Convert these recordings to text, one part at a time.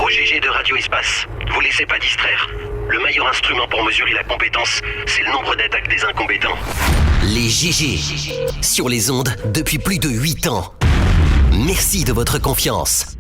Au GG de Radio Espace, vous laissez pas distraire. Le meilleur instrument pour mesurer la compétence, c'est le nombre d'attaques des incompétents. Les GG, sur les ondes depuis plus de 8 ans. Merci de votre confiance.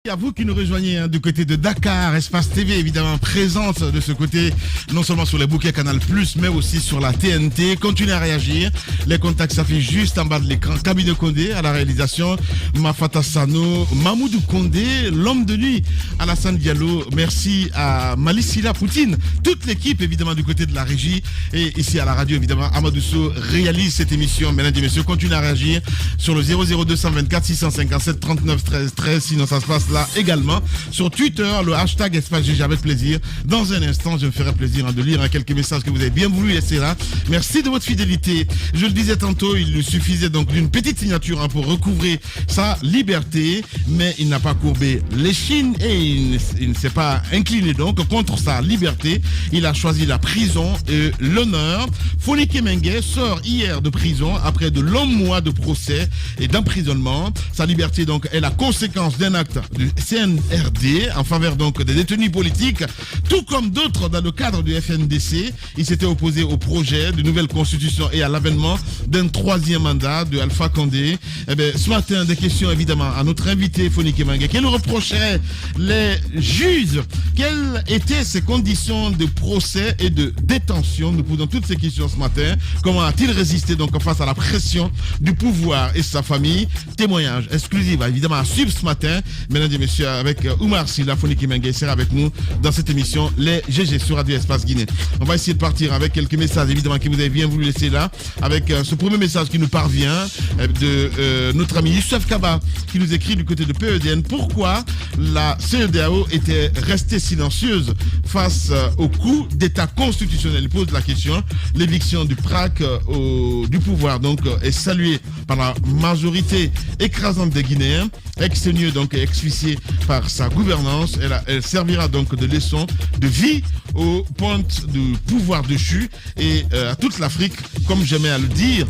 À vous qui nous rejoignez du côté de Dakar, Espace TV évidemment présente de ce côté, non seulement sur les bouquets Canal+, mais aussi sur la TNT. Continuez à réagir, les contacts s'affichent juste en bas de l'écran. Kabine Condé à la réalisation, Mafata Sano, Mamoudou Condé, l'homme de nuit, Alassane Diallo. Merci à Malissila Poutine, toute l'équipe évidemment du côté de la régie. Et ici à la radio évidemment, Amadou Sow réalise cette émission. Mesdames et messieurs, continuez à réagir sur le 00224 657 39 13 13, sinon ça se passe là également sur Twitter, le hashtag Espace GG avec plaisir. Dans un instant, je me ferai plaisir de lire quelques messages que vous avez bien voulu laisser là. Merci de votre fidélité. Je le disais tantôt, il lui suffisait donc d'une petite signature pour recouvrer sa liberté, mais il n'a pas courbé l'échine et il ne s'est pas incliné donc contre sa liberté. Il a choisi la prison et l'honneur. Fonike Mengue sort hier de prison après de longs mois de procès et d'emprisonnement. Sa liberté donc est la conséquence d'un acte du CNRD en faveur donc des détenus politiques, tout comme d'autres dans le cadre du FNDC. Il s'était opposé au projet de nouvelle constitution et à l'avènement d'un troisième mandat de Alpha Condé. Eh bien, ce matin, des questions évidemment à notre invité Fonike Mengue. Quel reprocherait les juges? Quelles étaient ces conditions de procès et de détention? Nous posons toutes ces questions ce matin. Comment a-t-il résisté donc face à la pression du pouvoir et sa famille? Témoignage exclusif évidemment à suivre ce matin. Mesdames et messieurs, avec Oumar Silla, Fonike Mengue sera avec nous dans cette émission Les GG sur Radio Espace Guinée. On va essayer de partir avec quelques messages évidemment que vous avez bien voulu laisser là, avec ce premier message qui nous parvient de notre ami Youssef Kaba qui nous écrit du côté de PEDN. Pourquoi la CEDEAO était restée silencieuse face au coup d'état constitutionnel? Il pose la question. L'éviction du PRAC du pouvoir donc est saluée par la majorité écrasante des Guinéens, ex-mieux donc ex-officier par sa gouvernance. Elle servira donc de leçon de vie aux pointes du pouvoir déchu et à toute l'Afrique, comme j'aimais à le dire.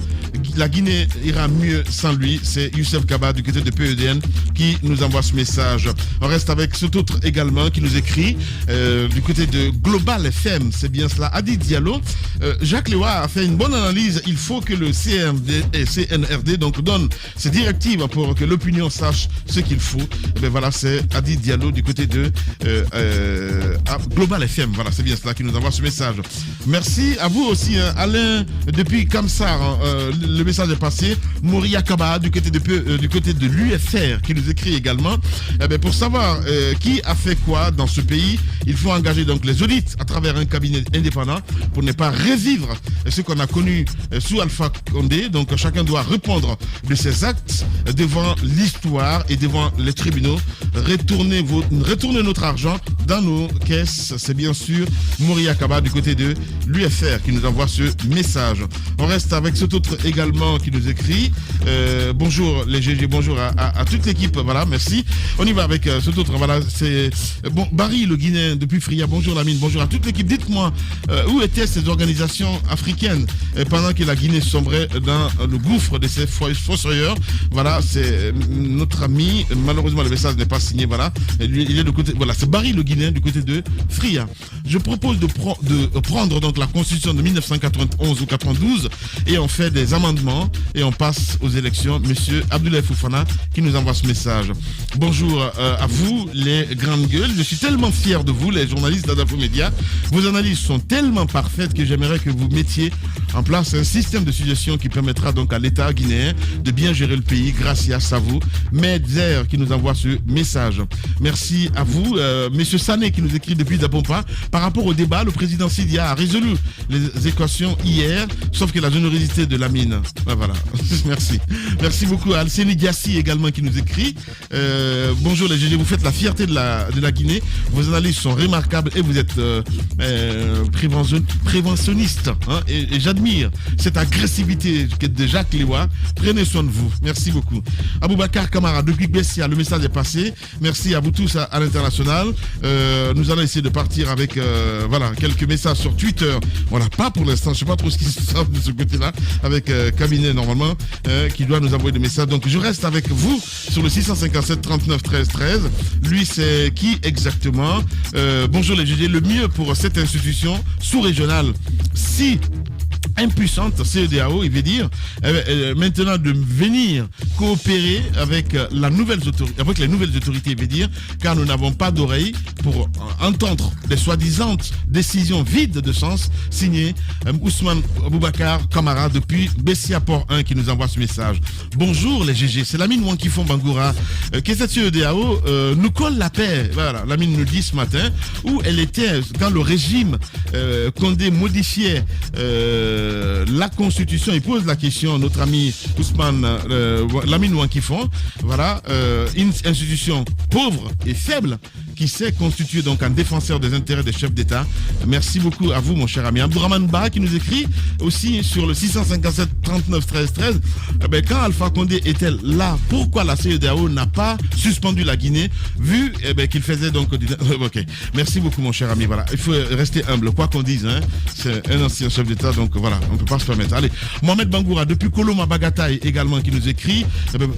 La Guinée ira mieux sans lui. C'est Youssef Kaba du côté de PEDN qui nous envoie ce message. On reste avec cet autre également qui nous écrit du côté de Global FM. C'est bien cela. Adi Diallo. Jacques Lewa a fait une bonne analyse. Il faut que le CNRD donc donne ses directives pour que l'opinion sache ce qu'il faut. Et bien voilà, c'est Adi Diallo du côté de Global FM. Voilà, c'est bien cela qui nous envoie ce message. Merci à vous aussi, Alain, depuis Kamsar. Le message est passé. Moria Kaba du côté de l'UFR qui nous écrit également. Eh bien, pour savoir qui a fait quoi dans ce pays, il faut engager donc les audits à travers un cabinet indépendant pour ne pas revivre ce qu'on a connu sous Alpha Condé. Donc chacun doit répondre de ses actes devant l'histoire et devant les tribunaux. Retournez notre argent dans nos caisses. C'est bien sûr Moria Kaba du côté de l'UFR qui nous envoie ce message. On reste avec cet autre également qui nous écrit. Bonjour les GG, bonjour à toute l'équipe. Voilà, merci. On y va avec cet autre. Voilà, c'est Barry le Guinéen depuis Fria. Bonjour Lamine, bonjour à toute l'équipe. Dites-moi où étaient ces organisations africaines pendant que la Guinée sombrait dans le gouffre de ces fossoyeurs. Voilà, c'est notre ami. Malheureusement, le message n'est pas signé. Voilà, il est de côté. Voilà, c'est Barry le Guinéen du côté de Fria. Je propose de prendre donc la constitution de 1991 ou 92 et on fait des amendements et on passe aux élections. Monsieur Abdoulaye Fofana qui nous envoie ce message. Bonjour à vous les grandes gueules. Je suis tellement fier de vous les journalistes d'Adafo Média. Vos analyses sont tellement parfaites que j'aimerais que vous mettiez en place un système de suggestions qui permettra donc à l'État guinéen de bien gérer le pays. Gracias à vous. Medzer qui nous envoie ce message. Merci à vous. Monsieur Sané qui nous écrit depuis Dapompa. Par rapport au débat, le président Sidia a résolu les équations hier, sauf que la générosité de la mine. Voilà. Merci. Merci beaucoup à Alcénie Diassi également qui nous écrit. Bonjour les GG, vous faites la fierté de la Guinée. Vos analyses sont remarquables et vous êtes préventionniste. Hein, et j'admire cette agressivité de Jacques Lewa. Prenez soin de vous. Merci beaucoup. Aboubakar Kamara depuis Bessia, le message est passé. Merci à vous tous à l'international. Nous allons essayer de partir avec voilà, quelques messages sur Twitter. Voilà, pas pour l'instant, je ne sais pas trop ce qui se passe de ce côté-là, avec Cabinet normalement qui doit nous envoyer des messages. Donc je reste avec vous sur le 657 39 13 13. Lui c'est qui exactement? Bonjour les GG, le mieux pour cette institution sous-régionale si impuissante, CEDEAO, il veut dire maintenant de venir coopérer avec les nouvelles autorités, il veut dire, car nous n'avons pas d'oreilles pour entendre des soi-disant décisions vides de sens signées Ousmane Boubacar Kamara depuis Bessia Port 1 qui nous envoie ce message. Bonjour les GG, c'est Lamine Wankifon Bangoura que cette CEDEAO nous colle la paix. Voilà, Lamine nous dit ce matin où elle était quand le régime Condé modifiait la Constitution. Il pose la question, notre ami Ousmane Lamine Wankifon, voilà, une institution pauvre et faible qui s'est constituée donc en défenseur des intérêts des chefs d'État. Merci beaucoup à vous mon cher ami. Abdourahmane Ba qui nous écrit aussi sur le 657 39 13 13. Quand Alpha Condé était là, pourquoi la CEDEAO n'a pas suspendu la Guinée vu qu'il faisait donc ok. Merci beaucoup mon cher ami. Voilà, il faut rester humble quoi qu'on dise, hein. C'est un ancien chef d'État donc voilà, on ne peut pas se permettre. Allez, Mohamed Bangoura depuis Koloma Bagataï également qui nous écrit.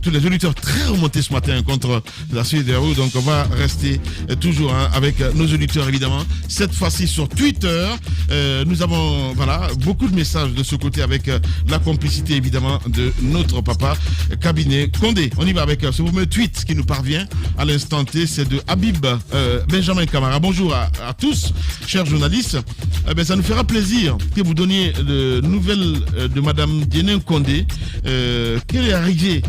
Tous les auditeurs très remontés ce matin contre la CEDEAO, donc on va rester toujours avec nos auditeurs évidemment. Cette fois-ci sur Twitter, nous avons voilà beaucoup de messages de ce côté avec la complicité évidemment de notre papa Cabinet Condé. On y va avec ce fameux tweet qui nous parvient à l'instant T, c'est de Habib Benjamin Kamara. Bonjour à tous, chers journalistes. Ça nous fera plaisir que vous donniez de nouvelles de Madame Diéné Condé. Quelle est arrivée,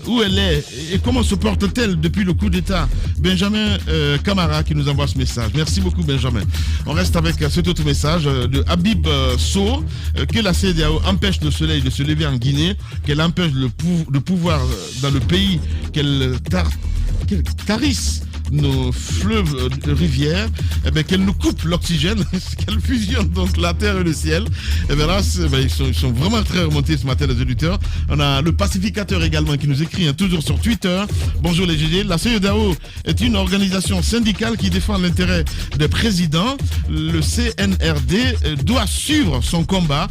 où elle est et comment se porte-t-elle depuis le coup d'État? Benjamin Kamara qui nous envoie ce message. Merci beaucoup Benjamin. On reste avec cet autre message de Habib So, que la CEDEAO empêche le soleil de se lever en Guinée, qu'elle empêche le pouvoir dans le pays, qu'elle tarisse nos fleuves, rivières, qu'elle nous coupe l'oxygène, qu'elle fusionne donc la terre et le ciel. Et bien là, ils sont vraiment très remontés ce matin les auditeurs. On a le pacificateur également qui nous écrit toujours sur Twitter. Bonjour les GG, la CEDEAO est une organisation syndicale qui défend l'intérêt des présidents. Le CNRD doit suivre son combat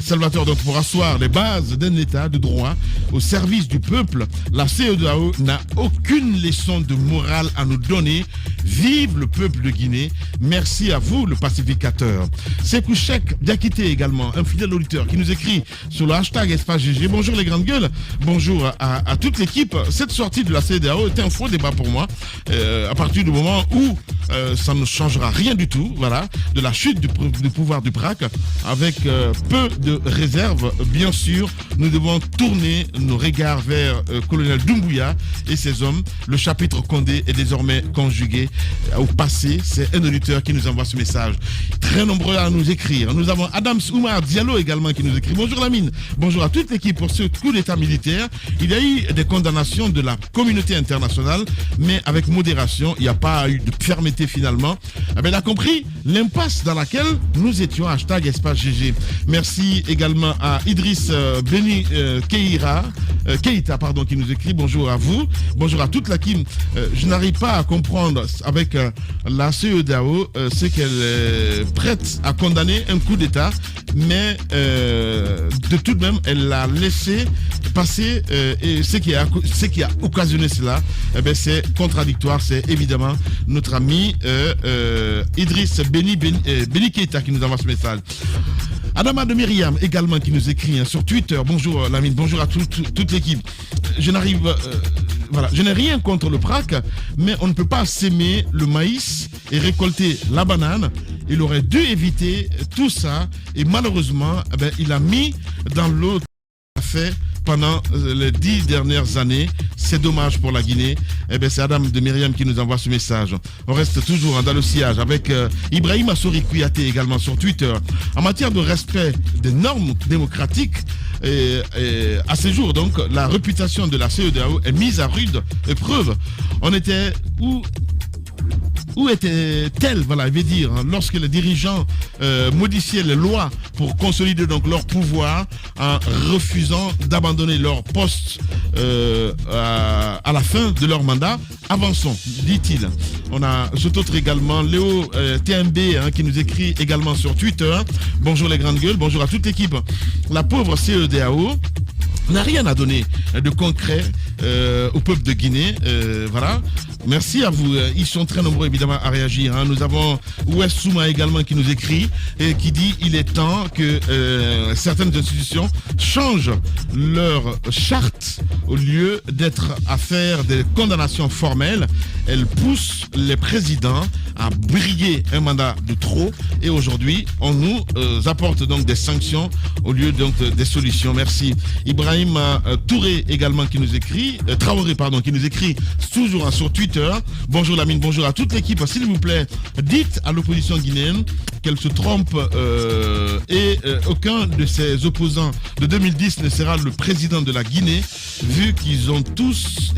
Salvatore donc pour asseoir les bases d'un état de droit au service du peuple. La CEDEAO n'a aucune leçon de morale à nous donner. Vive le peuple de Guinée. Merci à vous, le pacificateur. Sekou Chek Diakité également, un fidèle auditeur qui nous écrit sur le hashtag Espace GG. Bonjour les grandes gueules. Bonjour à toute l'équipe. Cette sortie de la CEDEAO était un faux débat pour moi. À partir du moment où ça ne changera rien du tout, voilà, de la chute du pouvoir du PRAC, avec peu de réserve, bien sûr, nous devons tourner nos regards vers colonel Doumbouya et ses hommes. Le chapitre Condé est désormais conjugué au passé. C'est un auditeur qui nous envoie ce message. Très nombreux à nous écrire. Nous avons Adams Oumar Diallo également qui nous écrit. Bonjour Lamine. Bonjour à toute l'équipe pour ce coup d'état militaire. Il y a eu des condamnations de la communauté internationale, mais avec modération. Il n'y a pas eu de fermeté finalement. Elle a compris l'impasse dans laquelle nous étions. Hashtag Espace GG. Merci également à Idriss Beni Keita qui nous écrit. Bonjour à vous. Bonjour à toute l'équipe. Je n'arrive pas à comprendre avec la CEDEAO ce qu'elle est prête à condamner un coup d'État, mais de tout de même, elle l'a laissé passer et ce qui a occasionné cela, c'est contradictoire. C'est évidemment notre ami Idriss Beni Keita qui nous envoie ce message. Adama de Myriam également qui nous écrit sur Twitter. Bonjour Lamine, bonjour à toute l'équipe. Je n'ai rien contre le PRAC, mais on ne peut pas s'aimer le maïs et récolter la banane. Il aurait dû éviter tout ça et malheureusement, il a mis dans l'eau fait pendant les 10 dernières années. C'est dommage pour la Guinée. C'est Adam de Myriam qui nous envoie ce message. On reste toujours dans le sillage avec Ibrahim Assouri Kouyaté également sur Twitter. En matière de respect des normes démocratiques, à ce jour, donc, la réputation de la CEDEAO est mise à rude épreuve. On était où était-elle, voilà, je veux dire, lorsque les dirigeants modifiaient les lois pour consolider donc leur pouvoir en refusant d'abandonner leur poste à à la fin de leur mandat. Avançons, dit-il. On a cet autre également, Léo TMB, qui nous écrit également sur Twitter. Bonjour les grandes gueules, bonjour à toute l'équipe. La pauvre CEDEAO n'a rien à donner de concret au peuple de Guinée. Voilà. Merci à vous. Ils sont très nombreux évidemment à réagir. Nous avons Ouest Souma également qui nous écrit et qui dit il est temps que certaines institutions changent leur charte au lieu d'être à faire des condamnations formelles. Elles poussent les présidents à briguer un mandat de trop et aujourd'hui on nous apporte donc des sanctions au lieu donc des solutions. Merci. Ibrahim Touré également qui nous écrit, Traoré pardon, qui nous écrit toujours sur Twitter. Bonjour Lamine, bonjour à toute l'équipe. S'il vous plaît, dites à l'opposition guinéenne qu'elle se trompe et aucun de ses opposants de 2010 ne sera le président de la Guinée, vu qu'ils ont tous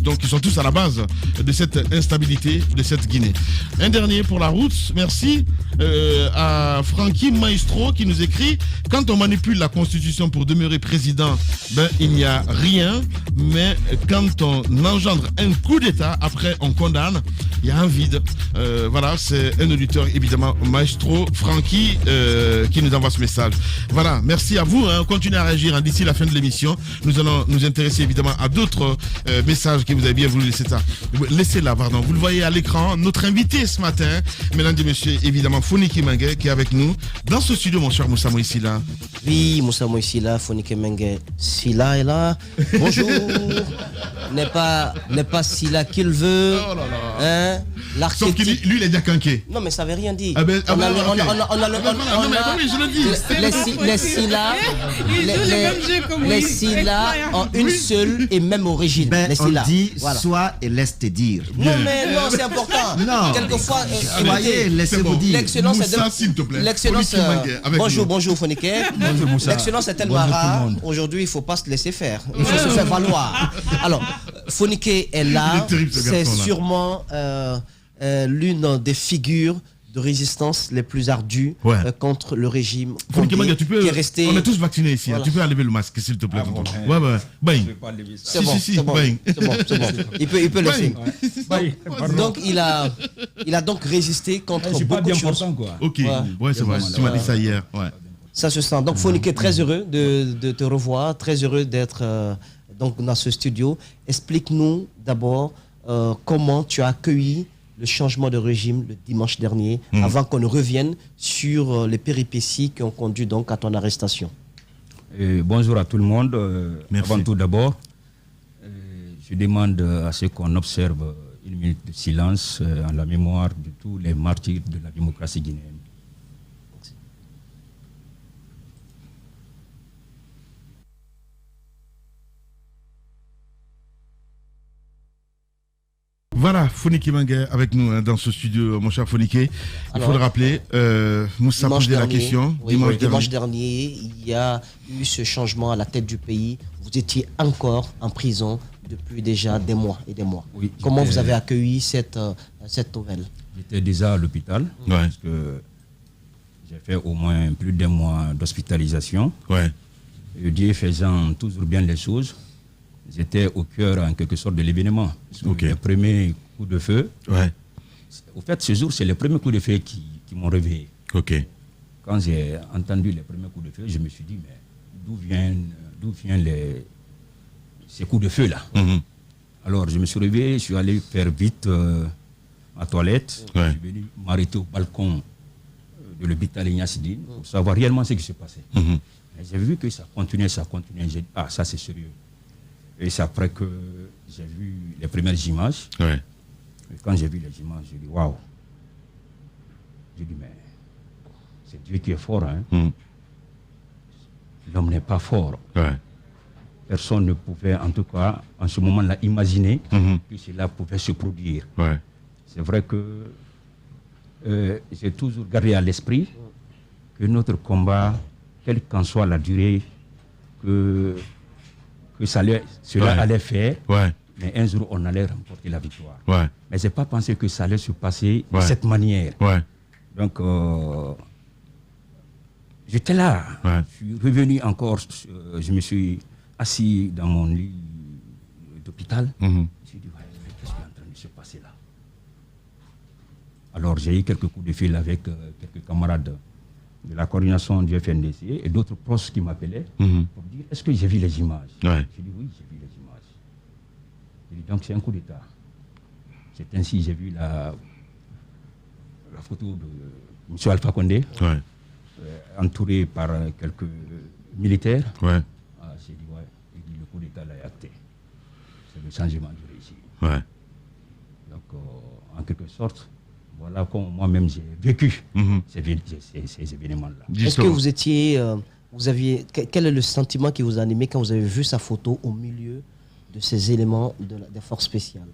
donc ils sont tous à la base de cette instabilité de cette Guinée. Un dernier pour la route, merci à Francky Maestro qui nous écrit quand on manipule la constitution pour demeurer président, il n'y a rien, mais quand on engendre un coup d'état, après on condamne, il y a un vide. Voilà, c'est un auditeur évidemment, Maestro Francky, qui nous envoie ce message. Voilà, merci à vous, continuez à réagir d'ici la fin de l'émission. Nous allons nous intéresser évidemment à d'autres messages que vous avez bien voulu laisser là, pardon. Vous le voyez à l'écran, notre invité ce matin, mesdames et messieurs, évidemment Fonike Mengue qui est avec nous dans ce studio, mon cher Moussa Moïsila. Oui, Moussa Moïsila, Fonike Mengue, Sila est là. Bonjour. n'est pas Sila qu'il veut. Oh là là. Hein? Sauf que lui, il est déjà canqué. Non, mais ça veut rien dire. On a le les Sila ont une seule et même origine. On dit soit et laisse te dire. Non, mais non, c'est important. Non. Quelquefois, soyez, laissez-vous dire. L'excellence Moussa, s'il te plaît. L'excellence. Bonjour, Fonike. L'excellence est tellement rare. Aujourd'hui, il ne faut pas se laisser faire. Il faut se faire valoir. Alors, Fonike est là. C'est sûrement l'une des figures de résistance les plus ardues contre le régime qui est resté... On est tous vaccinés ici. Voilà. Tu peux enlever le masque, s'il te plaît. C'est bon. Il peut laisser. Donc, il a donc résisté contre beaucoup de choses. Ok, c'est vrai. Tu m'as dit ça hier. Ça se sent. Donc, Fonike est très heureux de te revoir, très heureux d'être donc dans ce studio. Explique-nous d'abord comment tu as accueilli le changement de régime le dimanche dernier, avant qu'on ne revienne sur les péripéties qui ont conduit donc à ton arrestation. Bonjour à tout le monde. Avant tout d'abord, je demande à ce qu'on observe une minute de silence en la mémoire de tous les martyrs de la démocratie guinéenne. Voilà, Fonike Mengue avec nous dans ce studio, mon cher Fonike. Il faut le rappeler, Moussa posait la question. Oui, dimanche dernier, il y a eu ce changement à la tête du pays. Vous étiez encore en prison depuis déjà des mois et des mois. Oui, comment vous avez accueilli cette nouvelle? J'étais déjà à l'hôpital, parce que j'ai fait au moins plus d'un mois d'hospitalisation. Dieu faisant toujours bien les choses, j'étais au cœur en quelque sorte de l'événement. Les premiers coups de feu, au fait ce jour c'est les premiers coups de feu qui m'ont réveillé. Quand j'ai entendu les premiers coups de feu, je me suis dit mais d'où viennent ces coups de feu là. Alors je me suis réveillé, je suis allé faire vite ma toilette, je suis venu m'arrêter au balcon de l'hôpital Ignace Dine pour savoir réellement ce qui se passait. J'ai vu que ça continuait, j'ai dit ça c'est sérieux. Et c'est après que j'ai vu les premières images. Et quand j'ai vu les images, j'ai dit waouh. J'ai dit mais c'est Dieu qui est fort. L'homme n'est pas fort. Personne ne pouvait en tout cas en ce moment-là imaginer que cela pouvait se produire. C'est vrai que j'ai toujours gardé à l'esprit que notre combat, quelle qu'en soit la durée, que cela allait faire, mais un jour on allait remporter la victoire. Mais je n'ai pas pensé que ça allait se passer de cette manière. Donc, j'étais là. Je suis revenu encore, je me suis assis dans mon lit hôpital. Je me suis dit, ouais, qu'est-ce qui est en train de se passer là? Alors j'ai eu quelques coups de fil avec quelques camarades de la coordination du FNDC et d'autres proches qui m'appelaient pour dire, est-ce que j'ai vu les images? J'ai dit, oui, j'ai vu les images. J'ai dit, donc c'est un coup d'État. C'est ainsi j'ai vu la photo de M. Alpha Condé, entouré par quelques militaires. J'ai dit, ouais, le coup d'État l'a acté. C'est le changement du régime. Donc, en quelque sorte, voilà comment moi-même j'ai vécu ces événements-là. Est-ce que vous étiez, quel est le sentiment qui vous a animé quand vous avez vu sa photo au milieu de ces éléments des forces spéciales?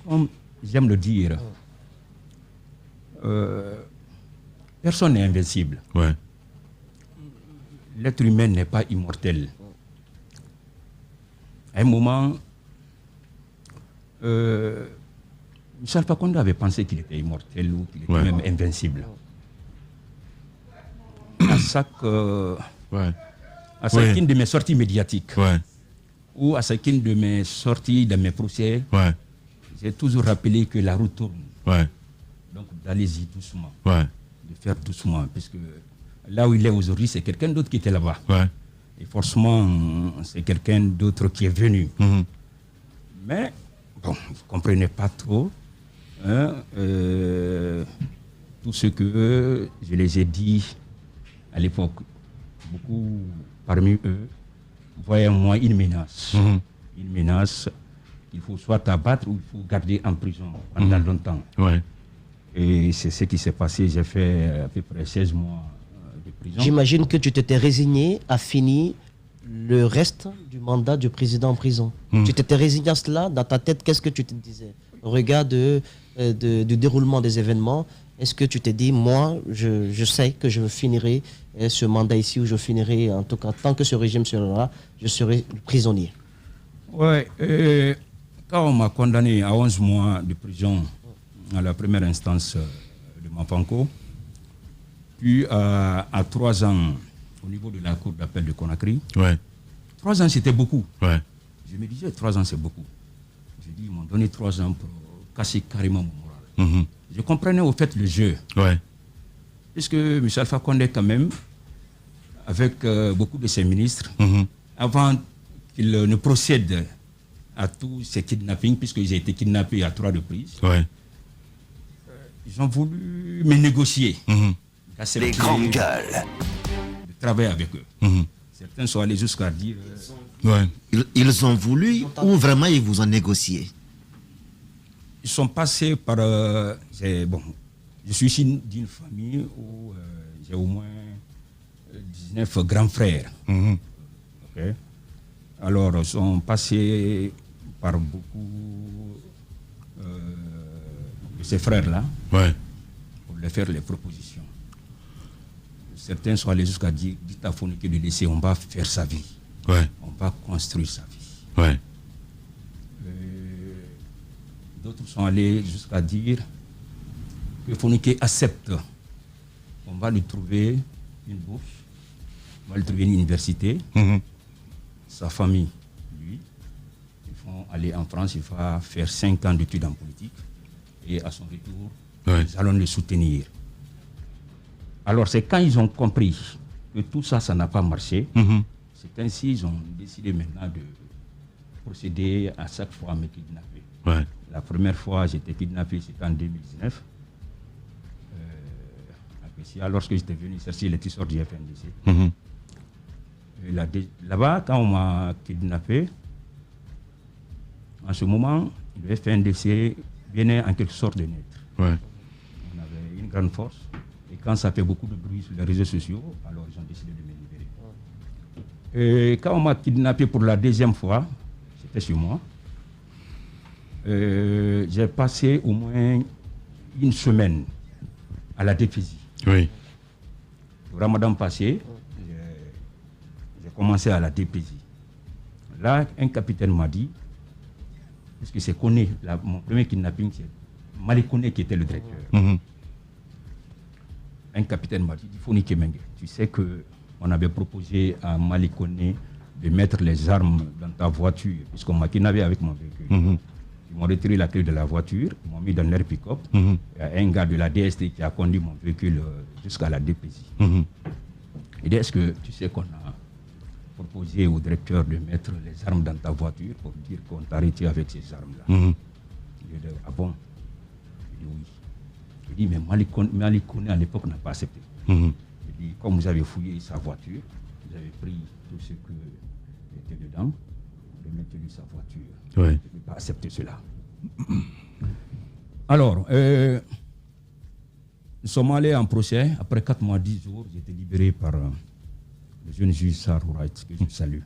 Comme j'aime le dire, personne n'est invincible. L'être humain n'est pas immortel. À un moment, Michel Fakonde avait pensé qu'il était immortel ou qu'il était même invincible. À chacune de mes sorties médiatiques ou à chacune de mes sorties dans mes procès, j'ai toujours rappelé que la route tourne. Donc d'allez-y doucement, de faire doucement, puisque là où il est aujourd'hui, c'est quelqu'un d'autre qui était là-bas. Et forcément, c'est quelqu'un d'autre qui est venu. Mais, bon, vous ne comprenez pas trop tout ce que je les ai dit à l'époque. Beaucoup parmi eux voyaient en moi une menace. Une menace qu'il faut soit abattre ou il faut garder en prison pendant longtemps. Et c'est ce qui s'est passé. J'ai fait à peu près 16 mois de prison. J'imagine que tu t'étais résigné à finir le reste du mandat du président en prison. Tu t'étais résigné à cela. Dans ta tête, qu'est-ce que tu te disais au regard du déroulement des événements? Est-ce que tu t'es dit, moi, je sais que je finirai ce mandat ici, ou je finirai, en tout cas, tant que ce régime sera là, je serai prisonnier? Quand on m'a condamné à 11 mois de prison à la première instance de Mapanko, puis à 3 ans au niveau de la cour d'appel de Conakry, 3 ans c'était beaucoup. Je me disais 3 ans c'est beaucoup. Je dis, ils m'ont donné 3 ans pour casser carrément mon moral. Je comprenais au fait le jeu. Puisque M. Alpha Condé quand même, avec beaucoup de ses ministres, avant qu'il ne procède à tous ces kidnappings, puisqu'ils ont été kidnappés à 3 reprises, ils ont voulu me négocier. Les grandes gueules. De travailler avec eux. Certains sont allés jusqu'à dire... Ils ont voulu ou vraiment ils vous ont négocié? Ils sont passés par... je suis issu d'une famille où j'ai au moins 19 grands frères. Alors, ils sont passés par beaucoup de ces frères-là pour leur faire les propositions. Certains sont allés jusqu'à dire, dites à Fonike de laisser, on va faire sa vie. On va construire sa vie. D'autres sont allés jusqu'à dire que Fonike accepte. On va lui trouver une bourse, on va lui trouver une université. Sa famille, lui, ils vont aller en France, il va faire 5 ans d'études en politique. Et à son retour, nous allons le soutenir. Alors c'est quand ils ont compris que tout ça, ça n'a pas marché, c'est ainsi qu'ils ont décidé maintenant de procéder à chaque fois à me kidnapper. La première fois, j'étais kidnappé, c'était en 2019. Lorsque j'étais venu chercher les tisseurs du FNDC. Là-bas, quand on m'a kidnappé, en ce moment, le FNDC venait en quelque sorte de naître. On avait une grande force. Et quand ça fait beaucoup de bruit sur les réseaux sociaux, alors ils ont décidé de me libérer. Et quand on m'a kidnappé pour la 2e fois, c'était chez moi, j'ai passé au moins une semaine à la DPJ. Le Ramadan passé, j'ai commencé à la DPJ. Là, un capitaine m'a dit, parce que c'est Koné, mon premier kidnapping, c'est Malik Koné qui était le directeur. Un capitaine m'a dit, Fonike Mengue, tu sais qu'on avait proposé à Malik Koné de mettre les armes dans ta voiture, puisqu'on m'a kidnappé avec mon véhicule. Ils m'ont retiré la clé de la voiture, ils m'ont mis dans leur pick-up. Il y a un gars de la DST qui a conduit mon véhicule jusqu'à la DPJ. Il dit, est-ce que tu sais qu'on a proposé au directeur de mettre les armes dans ta voiture pour dire qu'on t'a arrêté avec ces armes-là? Il dit, ah bon? Il dit, oui. Il dit, mais Malikone à l'époque n'a pas accepté. Il dit, comme vous avez fouillé sa voiture, vous avez pris tout ce qui était dedans, vous avez maintenu sa voiture. Je ne peux pas accepter cela. Alors, nous sommes allés en procès. Après 4 mois, 10 jours, j'ai été libéré par le jeune juge Sarr Wright, que je salue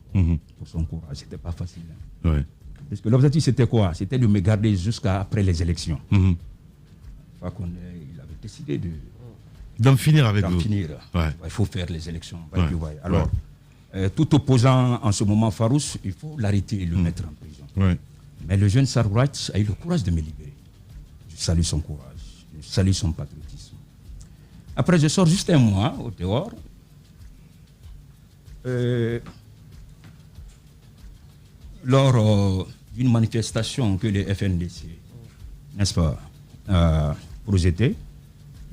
pour son courage. C'était pas facile. Parce que l'objectif, c'était quoi? C'était de me garder jusqu'à après les élections. Il avait décidé d'en finir avec vous. Il faut faire les élections. Alors, tout opposant en ce moment Farouche, il faut l'arrêter et le mettre en prison. Mais le jeune Sarr Wright a eu le courage de me libérer. Je salue son courage, je salue son patriotisme. Après, je sors juste un mois au dehors. Lors d'une manifestation que les FNDC, n'est-ce pas, projetait,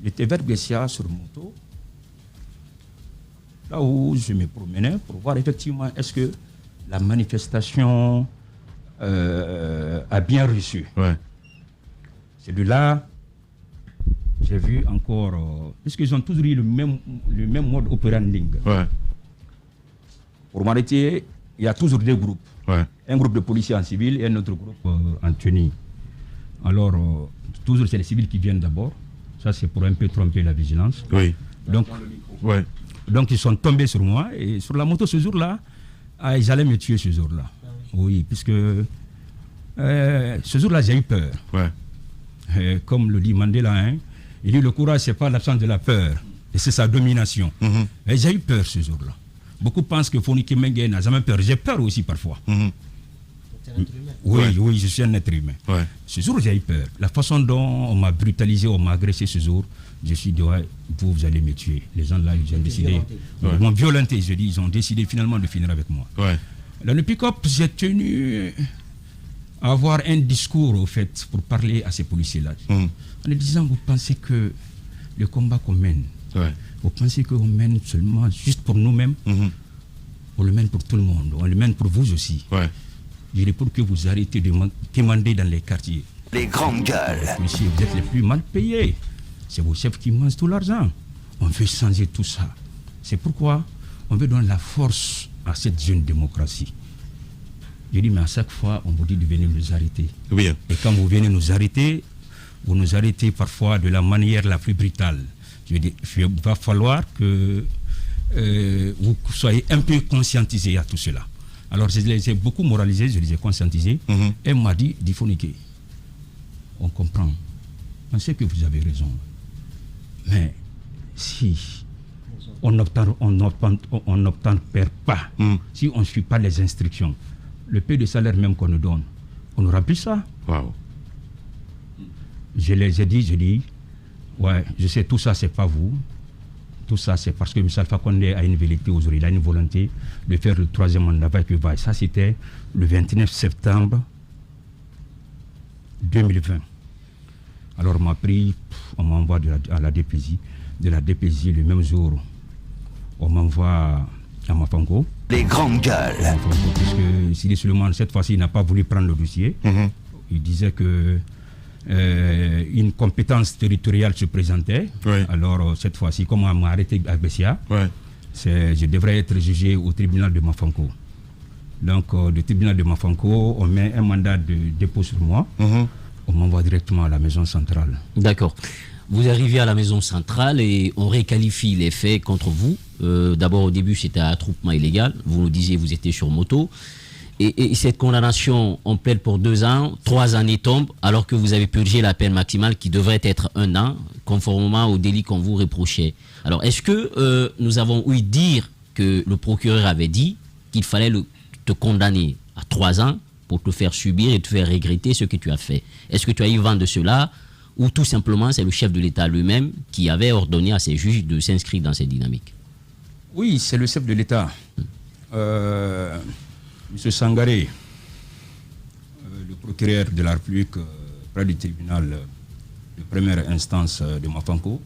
j'étais vers Bessia sur moto, là où je me promenais pour voir effectivement est-ce que la manifestation a bien reçu. C'est de là j'ai vu encore, puisqu'ils ont toujours eu le même mode opérandi. Pour m'arrêter, il y a toujours 2 groupes. Un groupe de policiers en civil et un autre groupe en tenue. Alors, toujours c'est les civils qui viennent d'abord. Ça, c'est pour un peu tromper la vigilance. Donc, ils sont tombés sur moi. Et sur la moto ce jour-là, ils allaient me tuer ce jour-là. Oui, puisque ce jour-là, j'ai eu peur. Comme le dit Mandela, il dit le courage, c'est pas l'absence de la peur. Et c'est sa domination. Et j'ai eu peur ce jour-là. Beaucoup pensent que Fonike Mengue n'a jamais peur. J'ai peur aussi parfois. Oui, je suis un être humain. Ce jour, j'ai eu peur. La façon dont on m'a brutalisé, on m'a agressé ce jour, je suis dit, vous allez me tuer. Les gens là, ils ont décidé. Ils m'ont violenté, je dis, ils ont décidé finalement de finir avec moi. Dans le pick-up, j'ai tenu à avoir un discours, au fait, pour parler à ces policiers-là. En leur disant, vous pensez que le combat qu'on mène, vous pensez qu'on mène seulement juste pour nous-mêmes? On le mène pour tout le monde. On le mène pour vous aussi. Je dis pour que vous arrêtez de demander dans les quartiers. Les grandes gueules. Monsieur, vous êtes les plus mal payés. C'est vos chefs qui mangent tout l'argent. On veut changer tout ça. C'est pourquoi on veut donner la force à cette jeune démocratie. Je dis, mais à chaque fois, on vous dit de venir nous arrêter. Et quand vous venez nous arrêter, vous nous arrêtez parfois de la manière la plus brutale. Je dis, il va falloir que vous soyez un peu conscientisés à tout cela. Alors, je les ai beaucoup moralisés, je les ai conscientisés. Et m'a dit, Fonike, on comprend. On sait que vous avez raison. Mais si on n'obtempère pas, si on ne suit pas les instructions, le peu de salaire même qu'on nous donne, on n'aura plus ça. Je les ai dit, je sais, tout ça, c'est pas vous. Tout ça, c'est parce que M. Alpha Condé a une vérité aujourd'hui. Il a une volonté de faire le 3e mandat avec le VAI. Ça, c'était le 29 septembre 2020. Alors, on m'a pris, on m'envoie à la DPJ. De la DPJ, le même jour, on m'envoie à Mafango. Les grandes gueules. Puisque Sidi Suleiman, cette fois-ci, il n'a pas voulu prendre le dossier. Il disait que une compétence territoriale se présentait. Alors, cette fois-ci, comme on m'a arrêté à Bessia, je devrais être jugé au tribunal de Mafango. Donc, le tribunal de Mafango, on met un mandat de dépôt sur moi. On m'envoie directement à la maison centrale. D'accord. Vous arrivez à la maison centrale et on réqualifie les faits contre vous. D'abord, au début, c'était un attroupement illégal. Vous nous disiez que vous étiez sur moto. Et cette condamnation, on plaide pour 2 ans, 3 années tombent, alors que vous avez purgé la peine maximale qui devrait être 1 an, conformément au délit qu'on vous reprochait. Alors, est-ce que nous avons ouï dire que le procureur avait dit qu'il fallait te condamner à 3 ans pour te faire subir et te faire regretter ce que tu as fait? Est-ce que tu as eu vent de cela, ou tout simplement c'est le chef de l'État lui-même qui avait ordonné à ses juges de s'inscrire dans cette dynamique? Oui, c'est le chef de l'État. M. Sangaré, le procureur de la République près du tribunal de première instance de Mafanko,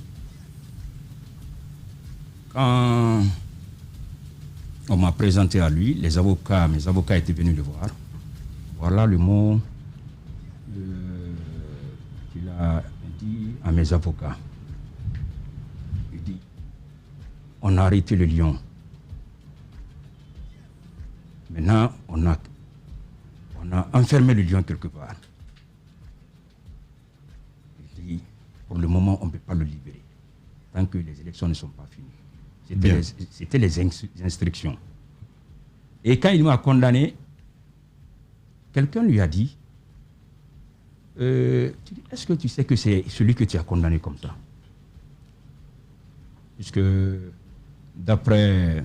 quand on m'a présenté à lui, mes avocats étaient venus le voir. Voilà le mot qu'il a dit à mes avocats. Il dit, on a arrêté le lion. Maintenant, on a enfermé le lion quelque part. Il dit, pour le moment, on ne peut pas le libérer, tant que les élections ne sont pas finies. C'était les instructions. Et quand il m'a condamné, quelqu'un lui a dit, est-ce que tu sais que c'est celui que tu as condamné comme ça? Puisque d'après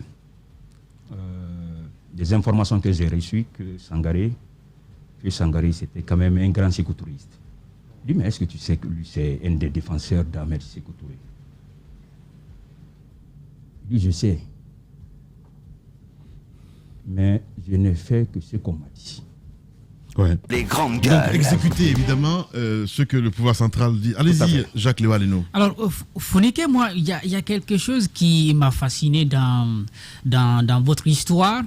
des informations que j'ai reçues, que Sangaré c'était quand même un grand Sékou Touriste. Il dit, mais est-ce que tu sais que lui c'est un des défenseurs d'Ahmed Sékou Touré? Il dit, je sais. Mais je ne fais que ce qu'on m'a dit. Ouais. Les grandes gueules. Donc, exécuter évidemment ce que le pouvoir central dit. Allez-y, Jacques Léo-Aleno. Alors, Fonike, moi, il y a quelque chose qui m'a fasciné dans votre histoire,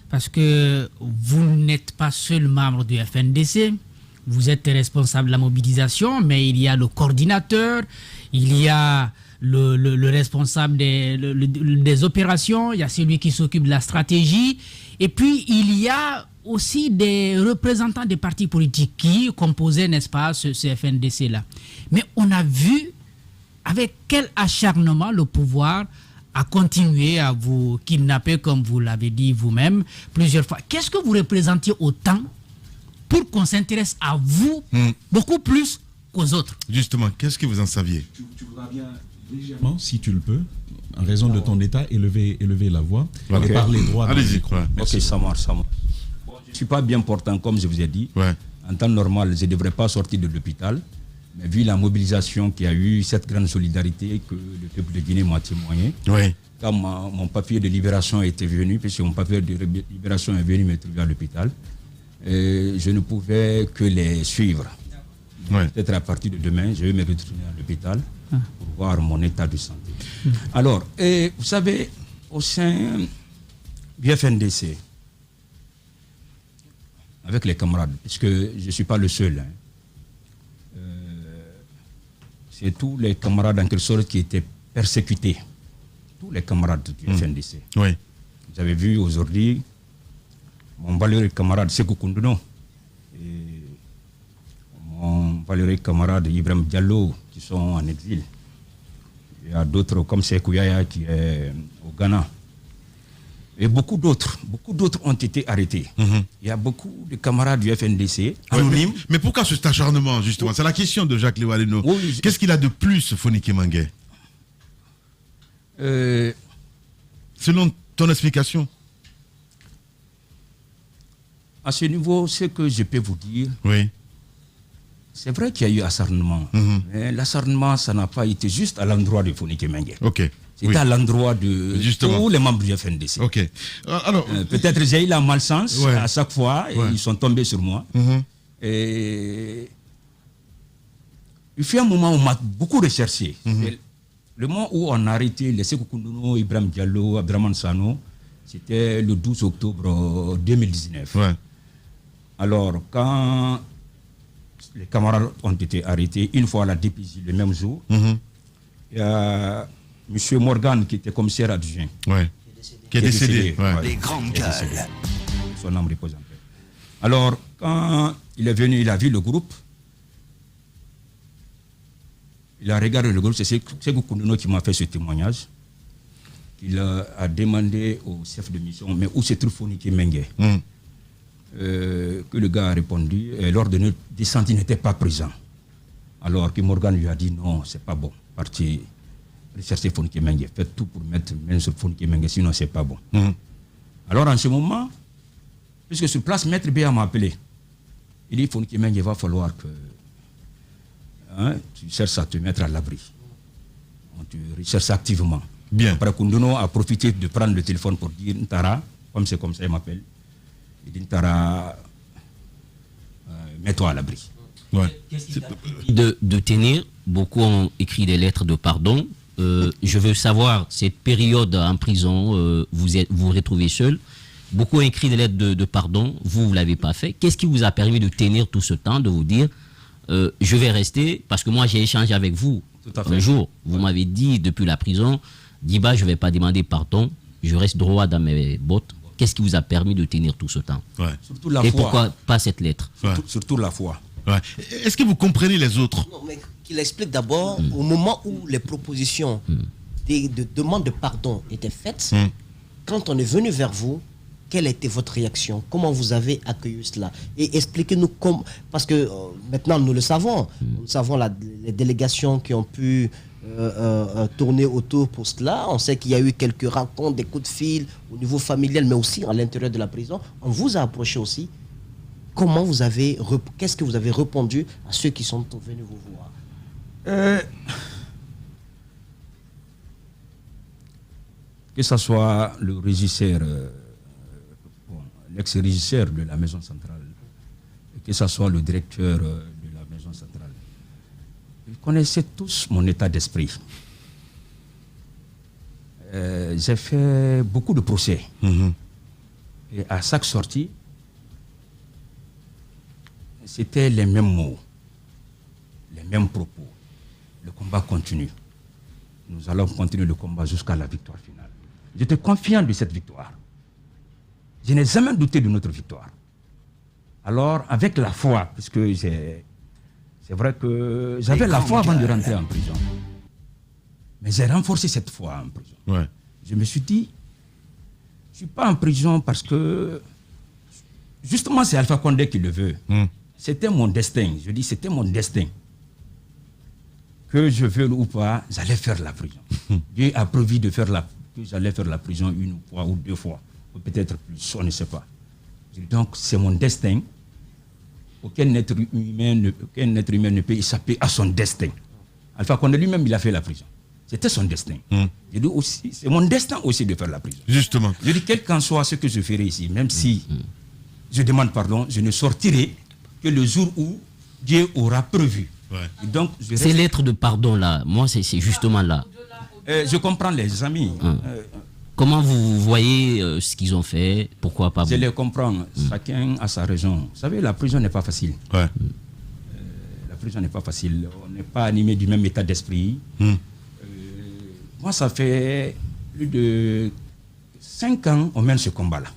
parce que vous n'êtes pas seul membre du FNDC, vous êtes responsable de la mobilisation, mais il y a le coordinateur, il y a le responsable des opérations, il y a celui qui s'occupe de la stratégie, et puis il y a aussi des représentants des partis politiques qui composaient, n'est-ce pas, ce FNDC-là. Mais on a vu avec quel acharnement le pouvoir a continué à vous kidnapper, comme vous l'avez dit vous-même, plusieurs fois. Qu'est-ce que vous représentiez autant pour qu'on s'intéresse à vous beaucoup plus qu'aux autres? Justement, qu'est-ce que vous en saviez? Tu voudras bien légèrement, si tu le peux, en raison de ton état, élever la voix et parler droit. Allez-y. Ok, ça marche. Bon, je ne suis pas bien portant, comme je vous ai dit. Ouais. En temps normal, je ne devrais pas sortir de l'hôpital. Mais vu la mobilisation qu'il y a eu, cette grande solidarité que le peuple de Guinée m'a témoigné, quand mon papier de libération était venu, puisque mon papier de libération est venu me trouver à l'hôpital, je ne pouvais que les suivre. Peut-être à partir de demain, je vais me retourner à l'hôpital pour voir mon état de santé. Alors, vous savez, au sein du FNDC, avec les camarades, puisque je ne suis pas le seul, c'est tous les camarades en quelque sorte qui étaient persécutés. Tous les camarades du FNDC. Vous avez vu aujourd'hui mon valeureux camarade Sékou Koundouno et mon valeureux camarade Ibrahim Diallo qui sont en exil. Il y a d'autres comme Sékou Yaya qui est au Ghana. Et beaucoup d'autres ont été arrêtés. Il y a beaucoup de camarades du FNDC anonymes. Mais pourquoi cet acharnement, justement? C'est la question de Jacques Léo-Aleno. Qu'est-ce qu'il a de plus, Fonike Mengué? Selon ton explication. À ce niveau, ce que je peux vous dire, c'est vrai qu'il y a eu acharnement. Mais l'acharnement, ça n'a pas été juste à l'endroit de Fonike Mengué. C'était à l'endroit de tous les membres du FNDC. Alors, peut-être j'ai eu la malchance à chaque fois, et ils sont tombés sur moi. Et il fut un moment où on m'a beaucoup recherché. Le moment où on a arrêté les Sékou Koundouno, Ibrahim Diallo, Abdraman Sano, c'était le 12 octobre 2019. Alors, quand les camarades ont été arrêtés, une fois à la DPJ le même jour, il y a M. Morgan, qui était commissaire adjoint, qui est décédé. Les grandes gueules. Son âme repose en paix. Alors, quand il est venu, il a vu le groupe. Il a regardé le groupe. C'est Sékou Koundouno qui m'a fait ce témoignage. Il a demandé au chef de mission, mais où se trouve Fonike Mengué? Que le gars a répondu, l'ordre de descente n'était pas présent. Alors que Morgan lui a dit, non, c'est pas bon. Partez rechercher Fonike Mengué. Faites tout pour mettre main sur Fonike Mengué, sinon c'est pas bon. Alors en ce moment, puisque sur place, Maître Béa m'a appelé. Il dit, Fonike Mengué, il va falloir que tu cherches à te mettre à l'abri. Tu recherches activement. Bien. Après, Koundouno a profité de prendre le téléphone pour dire, Ntara, comme c'est comme ça, il m'appelle. Il dit, Tara, mets-toi à l'abri. Ouais. De tenir, beaucoup ont écrit des lettres de pardon. Je veux savoir, cette période en prison, vous retrouvez seul. Beaucoup ont écrit des lettres de pardon, vous ne l'avez pas fait. Qu'est-ce qui vous a permis de tenir tout ce temps, de vous dire, je vais rester, parce que moi j'ai échangé avec vous un jour. Vous m'avez dit, depuis la prison, Diba, je ne vais pas demander pardon, je reste droit dans mes bottes. Qu'est-ce qui vous a permis de tenir tout ce temps? Surtout la Et foi. pourquoi pas cette lettre? Surtout la foi. Est-ce que vous comprenez les autres? Non, mais qu'il explique d'abord, au moment où les propositions de demande de pardon étaient faites, quand on est venu vers vous, quelle était votre réaction? Comment vous avez accueilli cela? Et expliquez-nous comment, parce que maintenant nous le savons, nous savons les délégations qui ont pu tourner autour pour cela. On sait qu'il y a eu quelques rencontres, des coups de fil au niveau familial, mais aussi à l'intérieur de la prison. On vous a approché aussi. Comment vous avez, qu'est-ce que vous avez répondu à ceux qui sont venus vous voir? Que ce soit le régisseur, l'ex-régisseur de la maison centrale, que ce soit le directeur de la maison centrale, ils connaissaient tous mon état d'esprit. J'ai fait beaucoup de procès. Et à chaque sortie, c'était les mêmes mots, les mêmes propos. Le combat continue. Nous allons continuer le combat jusqu'à la victoire finale. J'étais confiant de cette victoire. Je n'ai jamais douté de notre victoire. Alors, avec la foi, puisque c'est vrai que j'avais la foi avant de rentrer en prison. Mais j'ai renforcé cette foi en prison. Je me suis dit, je ne suis pas en prison parce que, justement, c'est Alpha Condé qui le veut. C'était mon destin. Je dis, c'était mon destin. Que je veuille ou pas, j'allais faire la prison. Dieu a prévu que j'allais faire la prison une fois ou deux fois, ou peut-être plus, on ne sait pas. Donc, c'est mon destin. Aucun être humain ne peut échapper à son destin. Alpha Condé lui-même, il a fait la prison. C'était son destin. Je dis aussi, c'est mon destin aussi de faire la prison. Justement. Je dis, quel qu'en soit ce que je ferai ici, même si je demande pardon, je ne sortirai que le jour où Dieu aura prévu. Donc, ces lettres de pardon là, moi c'est justement là. Je comprends les amis. Comment vous voyez ce qu'ils ont fait? Pourquoi pas vous? Je les comprends. Chacun a sa raison. Vous savez, la prison n'est pas facile. La prison n'est pas facile. On n'est pas animé du même état d'esprit. Moi, ça fait plus de 5 ans qu'on mène ce combat-là.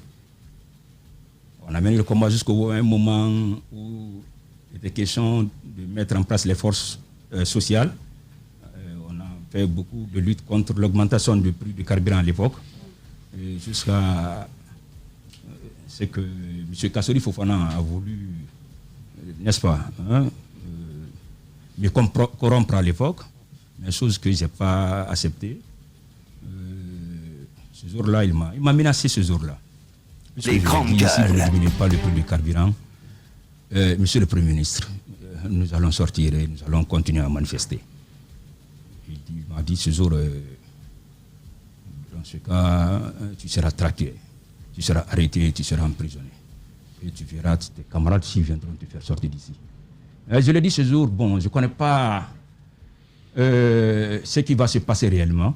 On a mené le combat jusqu'au moment où il était question de mettre en place les forces sociales. On a fait beaucoup de lutte contre l'augmentation du prix du carburant à l'époque, jusqu'à ce que M. Kassori Fofana a voulu, n'est-ce pas, me corrompre à l'époque, mais chose que je n'ai pas acceptée. Ce jour-là, il m'a menacé ce jour-là. Les grandes gueules. Si vous ne diminuez pas le prix du carburant, Monsieur le Premier ministre, nous allons sortir et nous allons continuer à manifester. Il m'a dit ce jour, dans ce cas, tu seras traqué, tu seras arrêté, tu seras emprisonné. Et tu verras tes camarades s'ils viendront te faire sortir d'ici. Je l'ai dit ce jour, bon, je ne connais pas ce qui va se passer réellement.